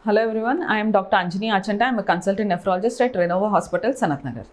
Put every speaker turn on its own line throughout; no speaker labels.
Hello everyone, I am Dr. Anjani Achanta. I am a consultant nephrologist at Renova Hospital, Sanat Nagar.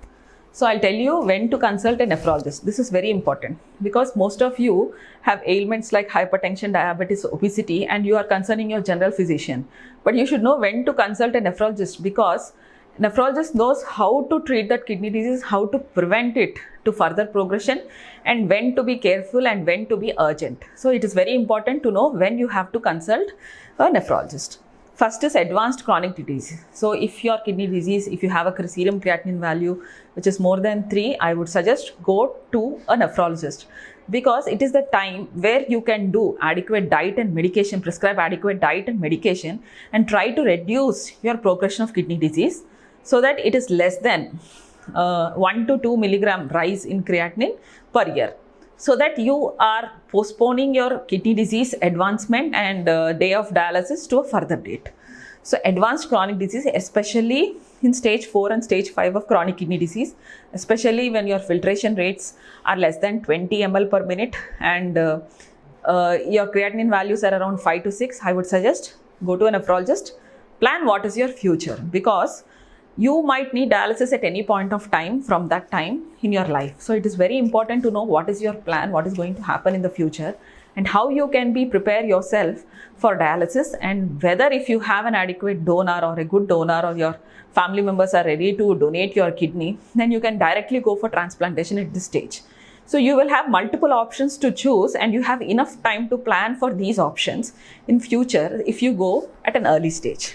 So I'll tell you when to consult a nephrologist. This is very important because most of you have ailments like hypertension, diabetes, obesity, and you are concerning your general physician. But you should know when to consult a nephrologist because nephrologist knows how to treat that kidney disease, how to prevent it to further progression, and when to be careful and when to be urgent. So it is very important to know when you have to consult a nephrologist. First is advanced chronic disease. So if your kidney disease, if you have a serum creatinine value which is more than 3, I would suggest go to a nephrologist because it is the time where you can do adequate diet and medication, prescribe adequate diet and medication, and try to reduce your progression of kidney disease so that it is less than 1 to 2 milligram rise in creatinine per year, so that you are postponing your kidney disease advancement and day of dialysis to a further date. So advanced chronic disease, especially in stage 4 and stage 5 of chronic kidney disease, especially when your filtration rates are less than 20 ml per minute and your creatinine values are around 5 to 6, I would suggest go to a nephrologist. Plan what is your future because you might need dialysis at any point of time from that time in your life. So it is very important to know what is your plan, what is going to happen in the future, and how you can prepare yourself for dialysis, and whether if you have an adequate donor or a good donor or your family members are ready to donate your kidney, then you can directly go for transplantation at this stage. So you will have multiple options to choose and you have enough time to plan for these options in future if you go at an early stage.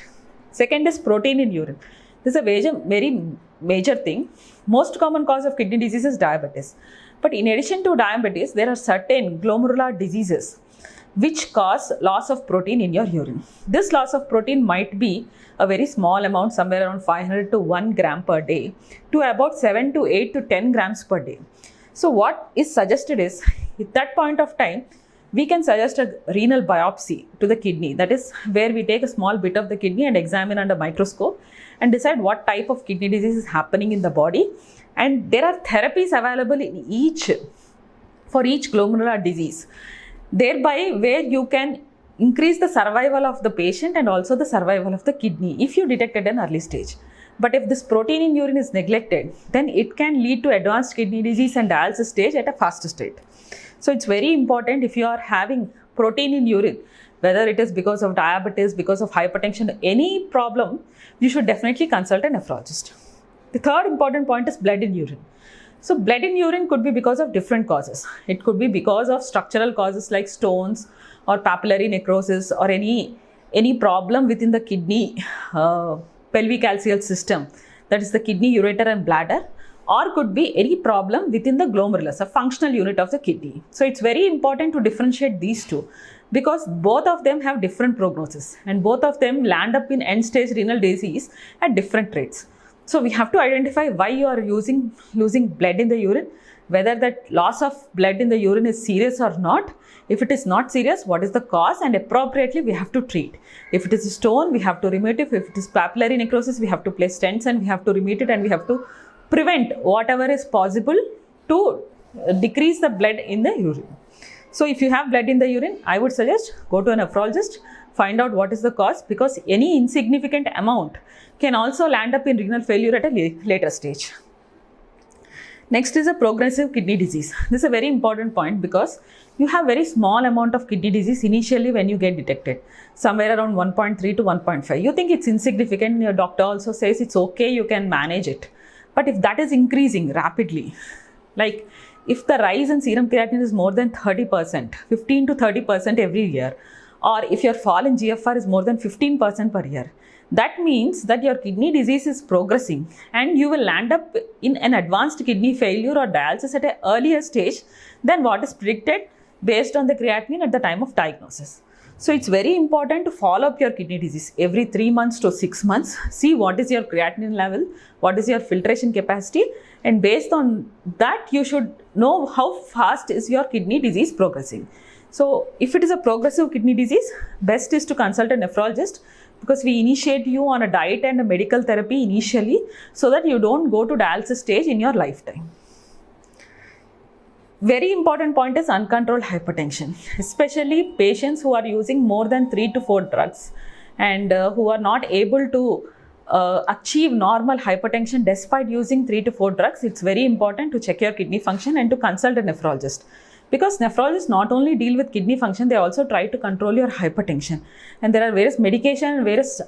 Second is protein in urine. This is a very major thing. Most common cause of kidney disease is diabetes. But in addition to diabetes, there are certain glomerular diseases which cause loss of protein in your urine. This loss of protein might be a very small amount, somewhere around 500 to 1 gram per day, to about 7 to 8 to 10 grams per day. So what is suggested is, at that point of time, we can suggest a renal biopsy to the kidney. That is where we take a small bit of the kidney and examine under microscope and decide what type of kidney disease is happening in the body. And there are therapies available for each glomerular disease, thereby where you can increase the survival of the patient and also the survival of the kidney if you detect at an early stage. But if this protein in urine is neglected, then it can lead to advanced kidney disease and dialysis stage at a faster state. So it's very important, if you are having protein in urine, whether it is because of diabetes, because of hypertension, any problem, you should definitely consult a nephrologist. The third important point is blood in urine. So blood in urine could be because of different causes. It could be because of structural causes like stones or papillary necrosis or any problem within the kidney pelvicalcial system, that is the kidney, ureter and bladder, or could be any problem within the glomerulus, a functional unit of the kidney. So it's very important to differentiate these two because both of them have different prognosis and both of them land up in end-stage renal disease at different rates. So we have to identify why you are losing blood in the urine, whether that loss of blood in the urine is serious or not. If it is not serious, what is the cause, and appropriately we have to treat. If it is a stone, we have to remove it. If it is papillary necrosis, we have to place stents and we have to remove it, and we have to prevent whatever is possible to decrease the blood in the urine. So if you have blood in the urine, I would suggest go to a nephrologist, find out what is the cause, because any insignificant amount can also land up in renal failure at a later stage. Next is a progressive kidney disease. This is a very important point because you have very small amount of kidney disease initially when you get detected, somewhere around 1.3 to 1.5. You think it's insignificant, your doctor also says it's okay, you can manage it. But if that is increasing rapidly, like if the rise in serum creatinine is more than 30%, 15 to 30% every year, or if your fall in GFR is more than 15% per year, that means that your kidney disease is progressing and you will land up in an advanced kidney failure or dialysis at an earlier stage than what is predicted based on the creatinine at the time of diagnosis. So it's very important to follow up your kidney disease every 3 months to 6 months. See what is your creatinine level, what is your filtration capacity, and based on that you should know how fast is your kidney disease progressing. So if it is a progressive kidney disease, best is to consult a nephrologist because we initiate you on a diet and a medical therapy initially so that you don't go to dialysis stage in your lifetime. Very important point is uncontrolled hypertension, especially patients who are using more than 3 to 4 drugs and who are not able to achieve normal hypertension despite using 3 to 4 drugs, it's very important to check your kidney function and to consult a nephrologist. Because nephrologists not only deal with kidney function, they also try to control your hypertension. And there are various medication and various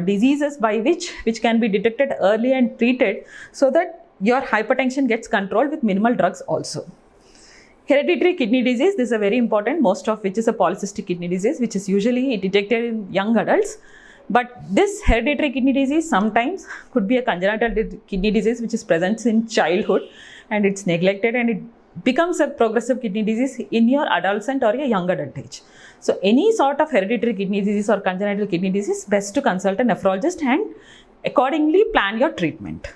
diseases by which can be detected early and treated so that your hypertension gets controlled with minimal drugs also. Hereditary kidney disease, this is a very important, most of which is a polycystic kidney disease, which is usually detected in young adults. But this hereditary kidney disease sometimes could be a congenital kidney disease which is present in childhood and it's neglected, and it becomes a progressive kidney disease in your adolescent or a young adult age. So any sort of hereditary kidney disease or congenital kidney disease, best to consult a nephrologist and accordingly plan your treatment.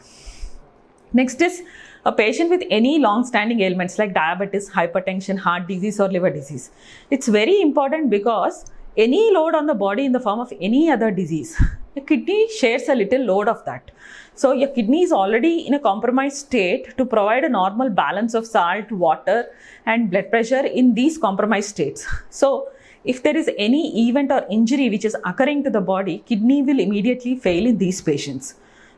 Next is a patient with any long-standing ailments like diabetes, hypertension, heart disease or liver disease. It's very important because any load on the body in the form of any other disease, the kidney shares a little load of that. So your kidney is already in a compromised state to provide a normal balance of salt, water and blood pressure in these compromised states. So if there is any event or injury which is occurring to the body, kidney will immediately fail in these patients.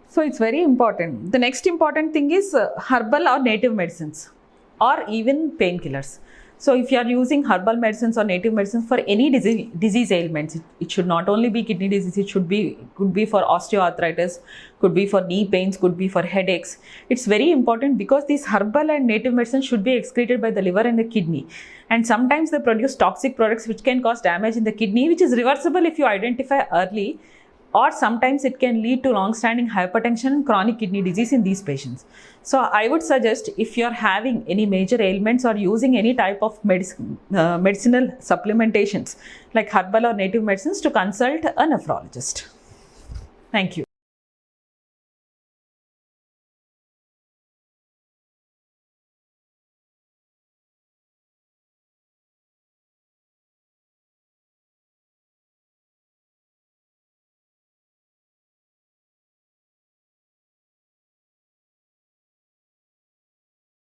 So it's very important. The next important thing is herbal or native medicines or even painkillers. So if you are using herbal medicines or native medicines for any disease ailments, it should not only be kidney disease, it could be for osteoarthritis, could be for knee pains, could be for headaches. It's very important because these herbal and native medicines should be excreted by the liver and the kidney. And sometimes they produce toxic products which can cause damage in the kidney, which is reversible if you identify early, or sometimes it can lead to long-standing hypertension and chronic kidney disease in these patients. So I would suggest, if you are having any major ailments or using any type of medicinal supplementations like herbal or native medicines, to consult a nephrologist. Thank you.